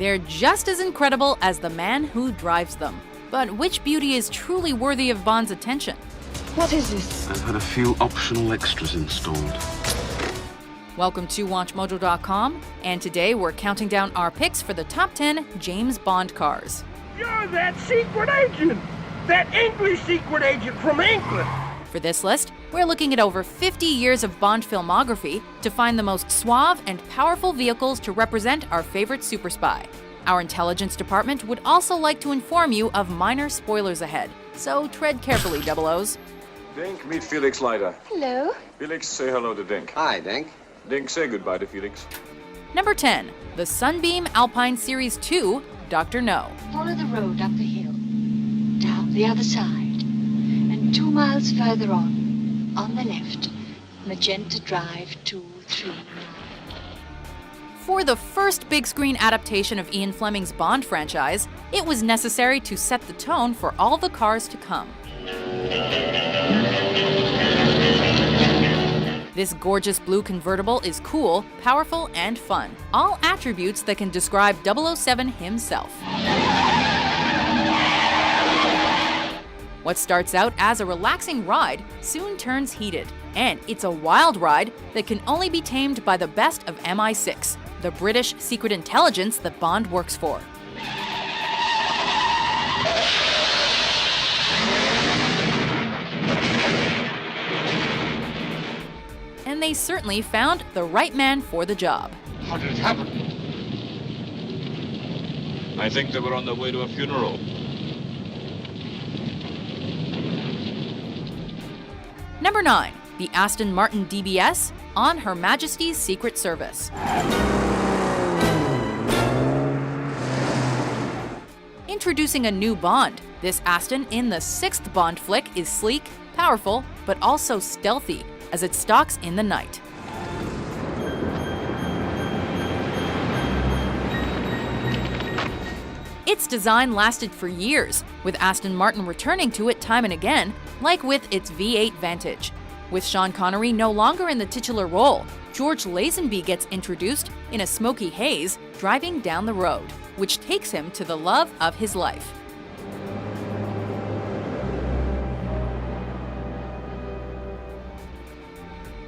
They're just as incredible as the man who drives them. But which beauty is truly worthy of Bond's attention? What is this? I've had a few optional extras installed. Welcome to WatchMojo.com, and today we're counting down our picks for the top 10 James Bond cars. You're that secret agent! That English secret agent from England! For this list, we're looking at over 50 years of Bond filmography to find the most suave and powerful vehicles to represent our favorite super spy. Our intelligence department would also like to inform you of minor spoilers ahead, so tread carefully, Double O's. Dink, meet Felix Leiter. Hello. Felix, say hello to Dink. Hi, Dink. Dink, say goodbye to Felix. Number 10, the Sunbeam Alpine Series 2, Dr. No. Follow the road up the hill, down the other side, and 2 miles further on the left, Magenta Drive 239. For the first big screen adaptation of Ian Fleming's Bond franchise, it was necessary to set the tone for all the cars to come. This gorgeous blue convertible is cool, powerful, and fun. All attributes that can describe 007 himself. What starts out as a relaxing ride soon turns heated. And it's a wild ride that can only be tamed by the best of MI6, the British secret intelligence that Bond works for. And they certainly found the right man for the job. How did it happen? I think they were on their way to a funeral. Number 9, the Aston Martin DBS on Her Majesty's Secret Service. Introducing a new Bond, this Aston in the 6th Bond flick is sleek, powerful, but also stealthy, as it stalks in the night. Its design lasted for years, with Aston Martin returning to it time and again, like with its V8 Vantage. With Sean Connery no longer in the titular role, George Lazenby gets introduced in a smoky haze driving down the road, which takes him to the love of his life.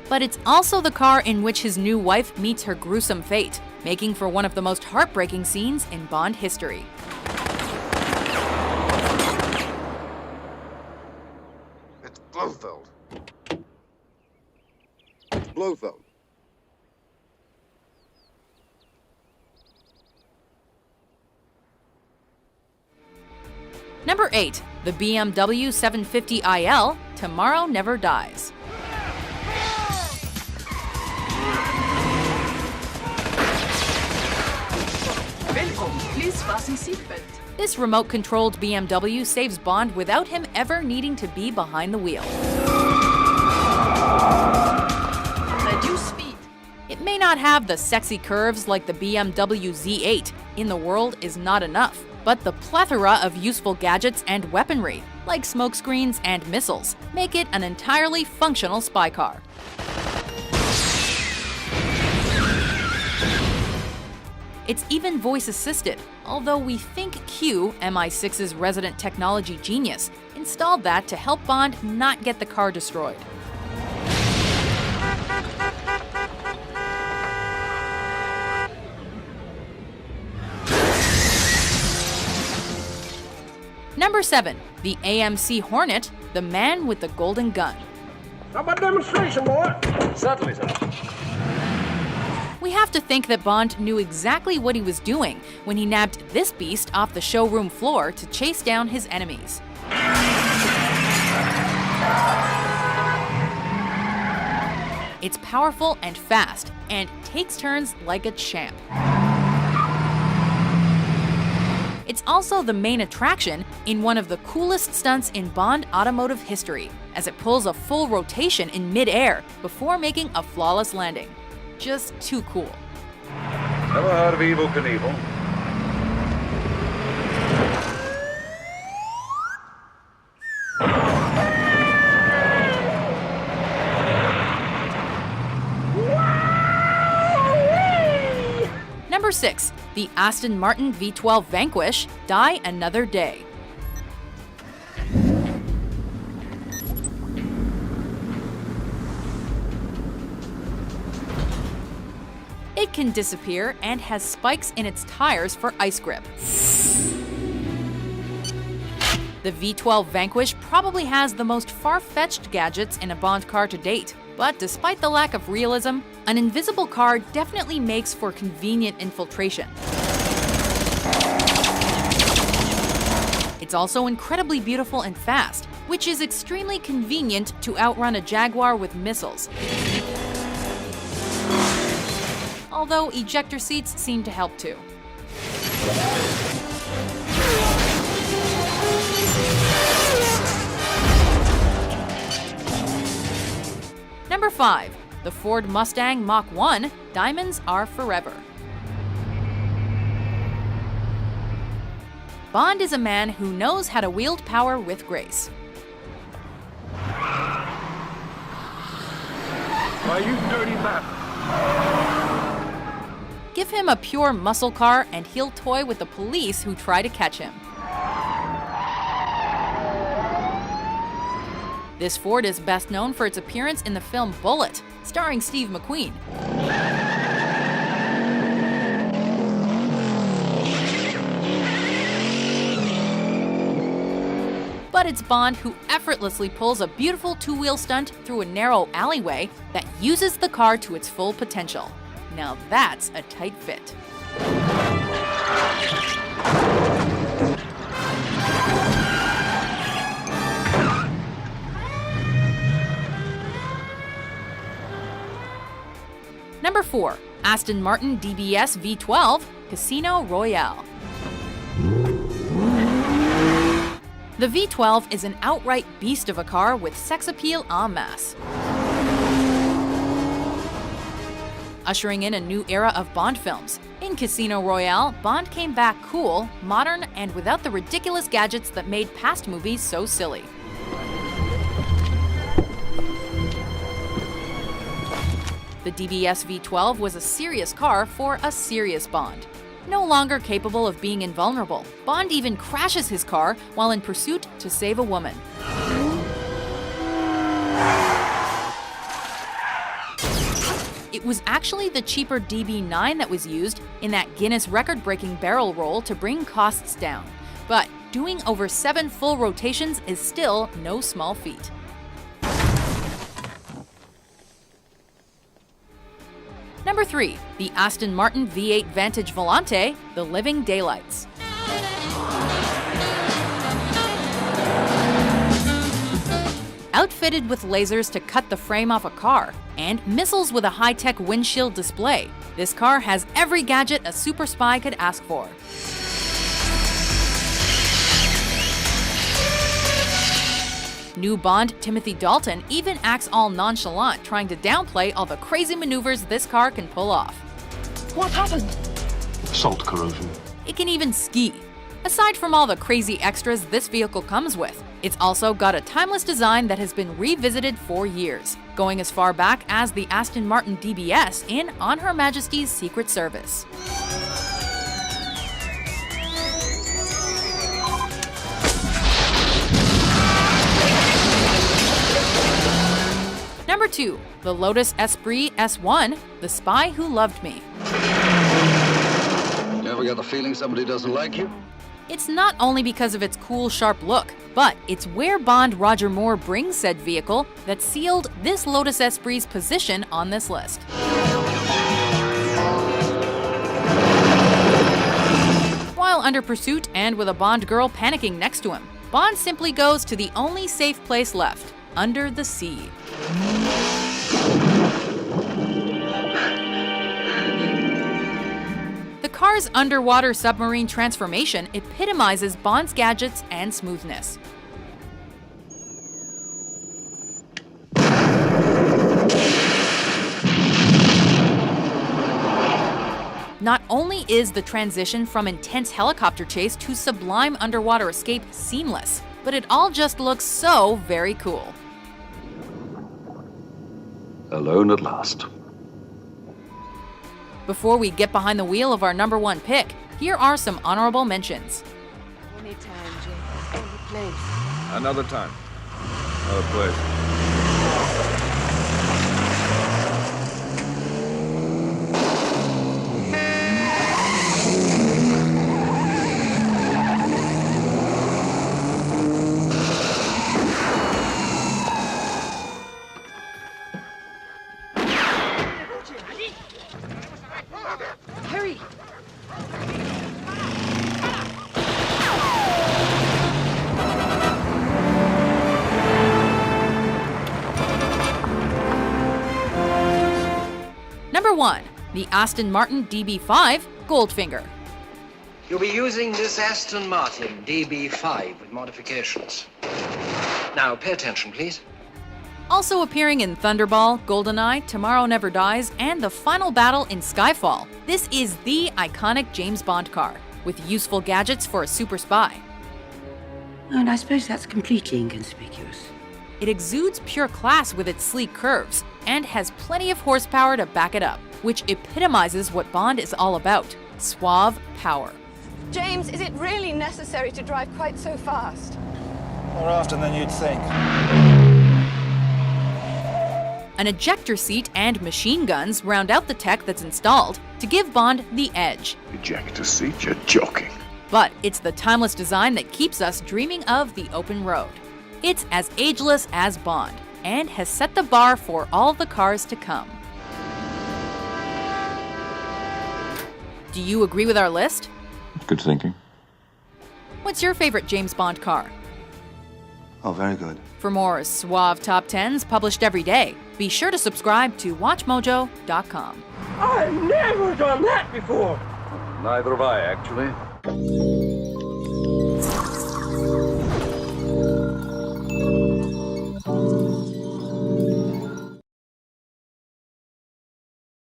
But it's also the car in which his new wife meets her gruesome fate, making for one of the most heartbreaking scenes in Bond history. It's Blofeld. It's Blofeld. Number 8, the BMW 750iL, Tomorrow Never Dies. This remote-controlled BMW saves Bond without him ever needing to be behind the wheel. Reduce speed. It may not have the sexy curves like the BMW Z8, in the world is not enough, but the plethora of useful gadgets and weaponry, like smokescreens and missiles, make it an entirely functional spy car. It's even voice-assisted, although we think Q, MI6's resident technology genius, installed that to help Bond not get the car destroyed. Number 7, the AMC Hornet, the man with the golden gun. How about demonstration, boy? Certainly, sir. We have to think that Bond knew exactly what he was doing when he nabbed this beast off the showroom floor to chase down his enemies. It's powerful and fast, and takes turns like a champ. It's also the main attraction in one of the coolest stunts in Bond automotive history, as it pulls a full rotation in mid-air before making a flawless landing. Just too cool. Never heard of Evel Knievel? Number 6. The Aston Martin V12 Vanquish, Die Another Day. It can disappear and has spikes in its tires for ice grip. The V12 Vanquish probably has the most far-fetched gadgets in a Bond car to date, but despite the lack of realism, an invisible car definitely makes for convenient infiltration. It's also incredibly beautiful and fast, which is extremely convenient to outrun a Jaguar with missiles. Although ejector seats seem to help too. Number 5. The Ford Mustang Mach 1, Diamonds Are Forever. Bond is a man who knows how to wield power with grace. Why, you dirty bastard. Give him a pure muscle car and he'll toy with the police who try to catch him. This Ford is best known for its appearance in the film Bullet, starring Steve McQueen. But it's Bond who effortlessly pulls a beautiful two-wheel stunt through a narrow alleyway that uses the car to its full potential. Now that's a tight fit. Number 4. Aston Martin DBS V12 Casino Royale. The V12 is an outright beast of a car with sex appeal en masse. Ushering in a new era of Bond films. In Casino Royale, Bond came back cool, modern, and without the ridiculous gadgets that made past movies so silly. The DBS V12 was a serious car for a serious Bond. No longer capable of being invulnerable, Bond even crashes his car while in pursuit to save a woman. It was actually the cheaper DB9 that was used in that Guinness record-breaking barrel roll to bring costs down. But doing over 7 full rotations is still no small feat. Number 3. The Aston Martin V8 Vantage Volante, The Living Daylights. Outfitted with lasers to cut the frame off a car, and missiles with a high-tech windshield display, this car has every gadget a super spy could ask for. New Bond, Timothy Dalton, even acts all nonchalant, trying to downplay all the crazy maneuvers this car can pull off. What happened? Salt corrosion. It can even ski. Aside from all the crazy extras this vehicle comes with, it's also got a timeless design that has been revisited for years, going as far back as the Aston Martin DBS in On Her Majesty's Secret Service. Number 2. The Lotus Esprit S1, The Spy Who Loved Me. You ever got the feeling somebody doesn't like you? It's not only because of its cool, sharp look, but it's where Bond Roger Moore brings said vehicle that sealed this Lotus Esprit's position on this list. While under pursuit and with a Bond girl panicking next to him, Bond simply goes to the only safe place left, under the sea. The car's underwater submarine transformation epitomizes Bond's gadgets and smoothness. Not only is the transition from intense helicopter chase to sublime underwater escape seamless, but it all just looks so very cool. Alone at last. Before we get behind the wheel of our number one pick, here are some honorable mentions. Anytime, Jake. Any place. Another time. Another place. Hurry! Number 1. The Aston Martin DB5 Goldfinger. You'll be using this Aston Martin DB5 with modifications. Now, pay attention, please. Also appearing in Thunderball, GoldenEye, Tomorrow Never Dies, and the final battle in Skyfall, this is the iconic James Bond car, with useful gadgets for a super spy. And I suppose that's completely inconspicuous. It exudes pure class with its sleek curves, and has plenty of horsepower to back it up, which epitomizes what Bond is all about: suave power. James, is it really necessary to drive quite so fast? More often than you'd think. An ejector seat and machine guns round out the tech that's installed to give Bond the edge. Ejector seat? You're joking. But it's the timeless design that keeps us dreaming of the open road. It's as ageless as Bond, and has set the bar for all the cars to come. Do you agree with our list? Good thinking. What's your favorite James Bond car? Oh, very good. For more suave top 10s published every day, be sure to subscribe to WatchMojo.com. I've never done that before. Neither have I, actually.